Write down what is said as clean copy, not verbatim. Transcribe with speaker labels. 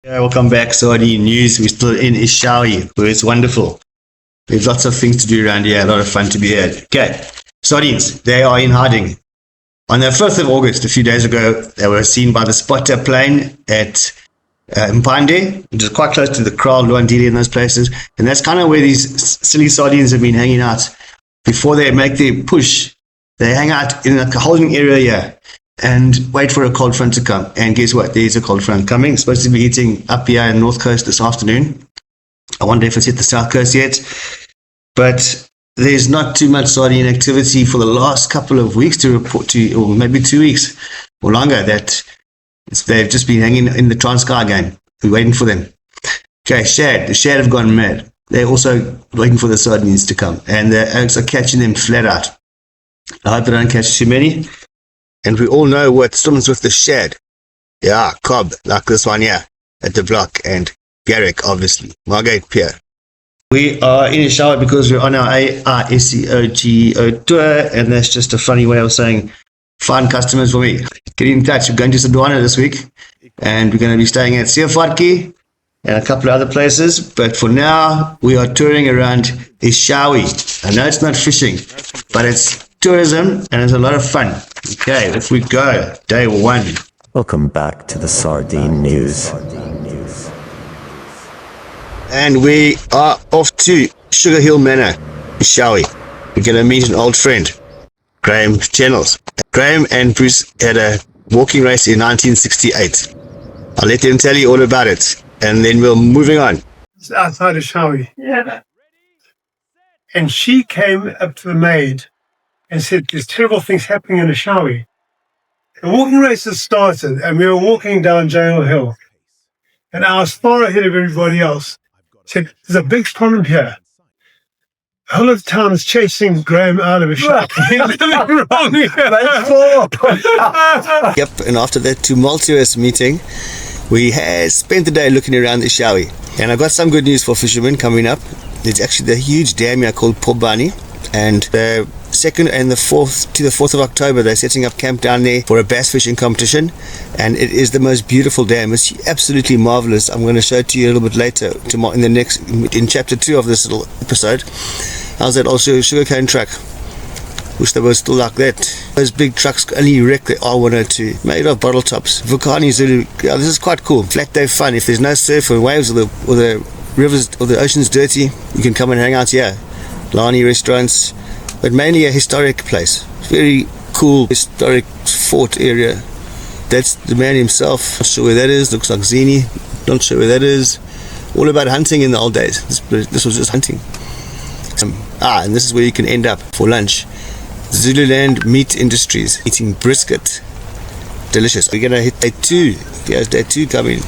Speaker 1: Yeah, welcome back, Sardine News. We're still in Eshowe, where it's wonderful. There's lots of things to do around here, a lot of fun to be had. Okay, sardines, they are in hiding. On the 1st of August, a few days ago, they were seen by the spotter plane at Mpande, which is quite close to the Kraal, Luandili and those places. And that's kind of where these silly sardines have been hanging out. Before they make their push, they hang out in like a holding area here and wait for a cold front to come. And guess what? There's a cold front coming. It's supposed to be hitting up here in the north coast this afternoon. I wonder if it's hit the south coast yet. But there's not too much sardine activity for the last couple of weeks to report to, or maybe 2 weeks or longer, that they've just been hanging in the Transkei game. We're waiting for them. Okay, the shad have gone mad. They're also waiting for the sardines to come. And the oaks are catching them flat out. I hope they don't catch too many. And we all know what swims with the shad. Yeah, cob, like this one here at the block, and garrick, obviously. Margate, Pier. We are in Eshowe because we're on our AI SEO GEO tour, and that's just a funny way of saying find customers for me. Get in touch. We're going to Sardine this week, and we're going to be staying at Seafarki and a couple of other places. But for now, we are touring around Eshowe. I know it's not fishing, but it's tourism, and it's a lot of fun. Okay, if we go, day one.
Speaker 2: Welcome back to the Sardine News.
Speaker 1: And we are off to Sugar Hill Manor, Eshowe. We're going to meet an old friend, Graham Chennells. Graham and Bruce had a walking race in 1968. I'll let them tell you all about it, and then we're moving on.
Speaker 3: It's outside of Eshowe. Yeah. And she came up to the maid and said, there's terrible things happening in Eshowe. The walking race has started, and we were walking down Sugar Hill. And I was far ahead of everybody else. Said, there's a big problem here. The whole of the town is chasing Graham out of Eshowe.
Speaker 1: Yep, and after that tumultuous meeting, we had spent the day looking around Eshowe. And I've got some good news for fishermen coming up. There's actually the huge dam here called Mpande, and the 2nd and the 4th to the 4th of October, they're setting up camp down there for a bass fishing competition, and it is the most beautiful dam. It's absolutely marvelous. I'm going to show it to you a little bit later in chapter 2 of this little episode. How's that old sugarcane truck? Wish they were still like that. Those big trucks only wreck the R102, made of bottle tops. Vukani Zulu. Yeah, this is quite cool. Flat day fun. If there's no surf or waves, or the rivers or the ocean's dirty, you can come and hang out here. Lani restaurants, but mainly a historic place. Very cool historic fort area. That's the man himself. Not sure where that is. Looks like Zini. Not sure where that is. All about hunting in the old days. This was just hunting. And this is where you can end up for lunch. Zululand Meat Industries, eating brisket. Delicious. We're gonna hit day 2. Here's day 2 coming.